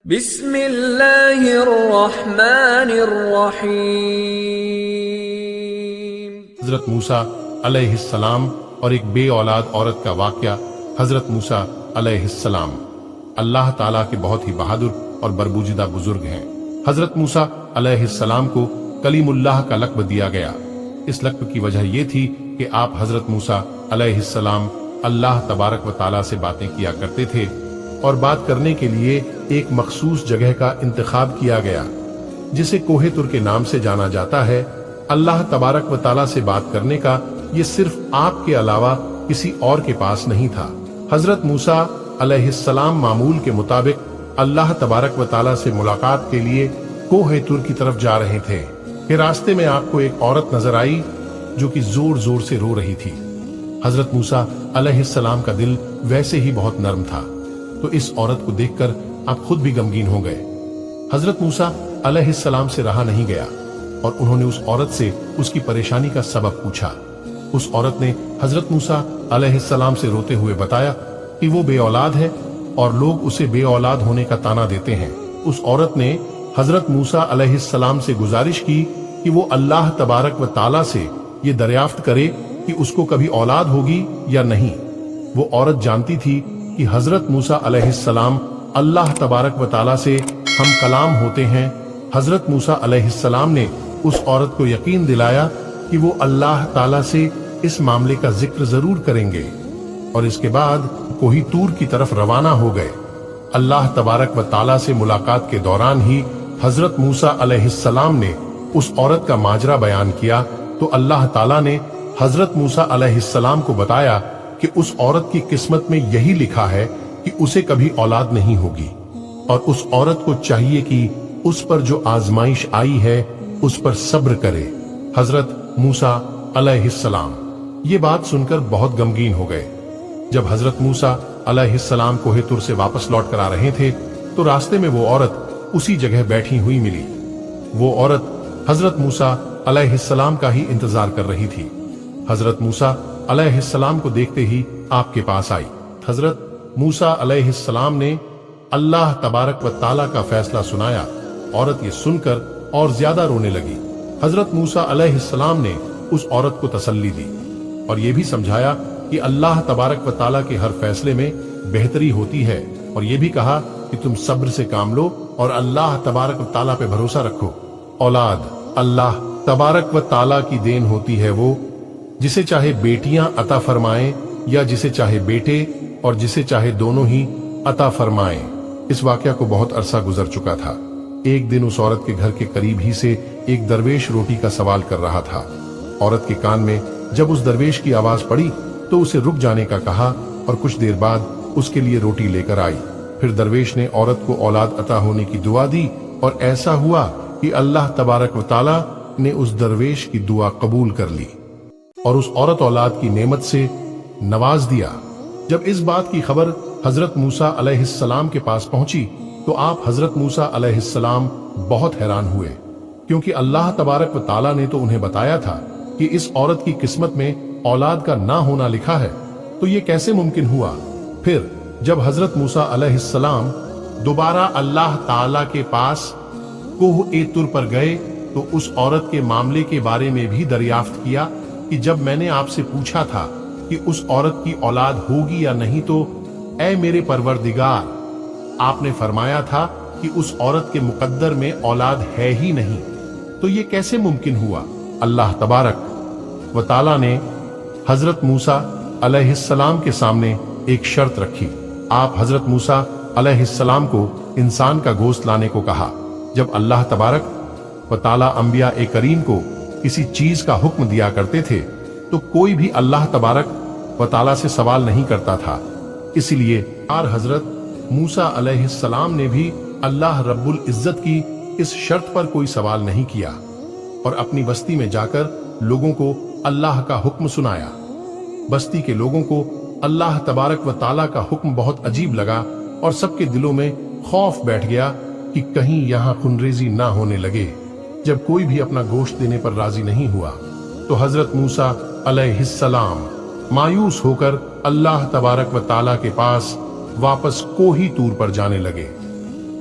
بسم اللہ الرحمن الرحیم۔ حضرت موسیٰ علیہ السلام اور ایک بے اولاد عورت کا واقعہ۔ حضرت موسیٰ علیہ السلام اللہ تعالیٰ کے بہت ہی بہادر اور برگزیدہ بزرگ ہیں۔ حضرت موسیٰ علیہ السلام کو کلیم اللہ کا لقب دیا گیا۔ اس لقب کی وجہ یہ تھی کہ آپ حضرت موسیٰ علیہ السلام اللہ تبارک و تعالیٰ سے باتیں کیا کرتے تھے، اور بات کرنے کے لیے ایک مخصوص جگہ کا انتخاب کیا گیا جسے کوہ طور کے نام سے جانا جاتا ہے۔ اللہ تبارک و تعالیٰ سے بات کرنے کا یہ صرف آپ کے علاوہ کسی اور کے پاس نہیں تھا۔ حضرت موسیٰ علیہ السلام معمول کے مطابق اللہ تبارک و تعالیٰ سے ملاقات کے لیے کوہ طور کی طرف جا رہے تھے کہ راستے میں آپ کو ایک عورت نظر آئی جو کہ زور زور سے رو رہی تھی۔ حضرت موسیٰ علیہ السلام کا دل ویسے ہی بہت نرم تھا، تو اس عورت کو دیکھ کر آپ خود بھی غمگین ہو گئے۔ حضرت موسیٰ علیہ السلام سے رہا نہیں گیا اور انہوں نے اس عورت سے اس کی پریشانی کا سبب پوچھا۔ اس عورت نے حضرت موسیٰ علیہ السلام سے روتے ہوئے بتایا کہ وہ بے اولاد ہے اور لوگ اسے بے اولاد ہونے کا طعنہ دیتے ہیں۔ اس عورت نے حضرت موسیٰ علیہ السلام سے گزارش کی کہ وہ اللہ تبارک و تعالیٰ سے یہ دریافت کرے کہ اس کو کبھی اولاد ہوگی یا نہیں۔ وہ عورت جانتی تھی کہ حضرت موسیٰ علیہ السلام اللہ تبارک و تعالیٰ سے ہم کلام ہوتے ہیں۔ حضرت موسیٰ علیہ السلام نے اس عورت کو یقین دلایا کہ وہ اللہ تعالیٰ سے اس معاملے کا ذکر ضرور کریں گے، اور اس کے بعد کوہ طور کی طرف روانہ ہو گئے۔ اللہ تبارک و تعالیٰ سے ملاقات کے دوران ہی حضرت موسیٰ علیہ السلام نے اس عورت کا ماجرا بیان کیا، تو اللہ تعالیٰ نے حضرت موسیٰ علیہ السلام کو بتایا کہ اس عورت کی قسمت میں یہی لکھا ہے کہ اسے کبھی اولاد نہیں ہوگی، اور اس عورت کو چاہیے کہ اس پر جو آزمائش آئی ہے اس پر صبر کرے۔ حضرت موسیٰ علیہ السلام یہ بات سن کر بہت غمگین ہو گئے۔ جب حضرت موسیٰ علیہ السلام کوہ طور سے واپس لوٹ کر آ رہے تھے تو راستے میں وہ عورت اسی جگہ بیٹھی ہوئی ملی۔ وہ عورت حضرت موسیٰ علیہ السلام کا ہی انتظار کر رہی تھی۔ حضرت موسیٰ علیہ السلام کو دیکھتے ہی آپ کے پاس آئی۔ حضرت موسیٰ علیہ السلام نے اللہ تبارک و تعالیٰ کا فیصلہ سنایا۔ عورت یہ سن کر اور زیادہ رونے لگی۔ حضرت موسیٰ علیہ السلام نے اس عورت کو تسلی دی اور یہ بھی سمجھایا کہ اللہ تبارک و تعالیٰ کے ہر فیصلے میں بہتری ہوتی ہے، اور یہ بھی کہا کہ تم صبر سے کام لو اور اللہ تبارک و تعالیٰ پہ بھروسہ رکھو۔ اولاد اللہ تبارک و تعالیٰ کی دین ہوتی ہے، وہ جسے چاہے بیٹیاں عطا فرمائیں یا جسے چاہے بیٹے، اور جسے چاہے دونوں ہی عطا فرمائیں۔ اس واقعہ کو بہت عرصہ گزر چکا تھا۔ ایک دن اس عورت کے گھر کے قریب ہی سے ایک درویش روٹی کا سوال کر رہا تھا۔ عورت کے کان میں جب اس درویش کی آواز پڑی تو اسے رک جانے کا کہا، اور کچھ دیر بعد اس کے لیے روٹی لے کر آئی۔ پھر درویش نے عورت کو اولاد عطا ہونے کی دعا دی، اور ایسا ہوا کہ اللہ تبارک و تعالیٰ نے اس درویش کی دعا قبول کر لی اور اس عورت اولاد کی نعمت سے نواز دیا۔ جب اس بات کی خبر حضرت موسیٰ علیہ السلام کے پاس پہنچی تو آپ حضرت موسیٰ علیہ السلام بہت حیران ہوئے، کیونکہ اللہ تبارک و تعالیٰ نے تو انہیں بتایا تھا کہ اس عورت کی قسمت میں اولاد کا نہ ہونا لکھا ہے، تو یہ کیسے ممکن ہوا؟ پھر جب حضرت موسیٰ علیہ السلام دوبارہ اللہ تعالیٰ کے پاس کوہ طور پر گئے تو اس عورت کے معاملے کے بارے میں بھی دریافت کیا کہ جب میں نے آپ سے پوچھا تھا کہ اس عورت کی اولاد ہوگی یا نہیں تو اے میرے پروردگار، آپ نے فرمایا تھا کہ اس عورت کے مقدر میں اولاد ہے ہی نہیں، تو یہ کیسے ممکن ہوا؟ اللہ تبارک و تعالیٰ نے حضرت موسیٰ علیہ السلام کے سامنے ایک شرط رکھی۔ آپ حضرت موسیٰ علیہ السلام کو انسان کا گوشت لانے کو کہا۔ جب اللہ تبارک و تعالیٰ انبیاء کریم کو کسی چیز کا حکم دیا کرتے تھے تو کوئی بھی اللہ تبارک و تعالیٰ سے سوال نہیں کرتا تھا، اسی لیے حضرت موسیٰ علیہ السلام نے بھی اللہ رب العزت کی اس شرط پر کوئی سوال نہیں کیا، اور اپنی بستی میں جا کر لوگوں کو اللہ کا حکم سنایا۔ بستی کے لوگوں کو اللہ تبارک و تعالیٰ کا حکم بہت عجیب لگا، اور سب کے دلوں میں خوف بیٹھ گیا کہ کہیں یہاں خونریزی نہ ہونے لگے۔ جب کوئی بھی اپنا گوشت دینے پر راضی نہیں ہوا تو حضرت موسیٰ علیہ السلام مایوس ہو کر اللہ تبارک و تعالیٰ کے پاس واپس کوہ طور پر جانے لگے۔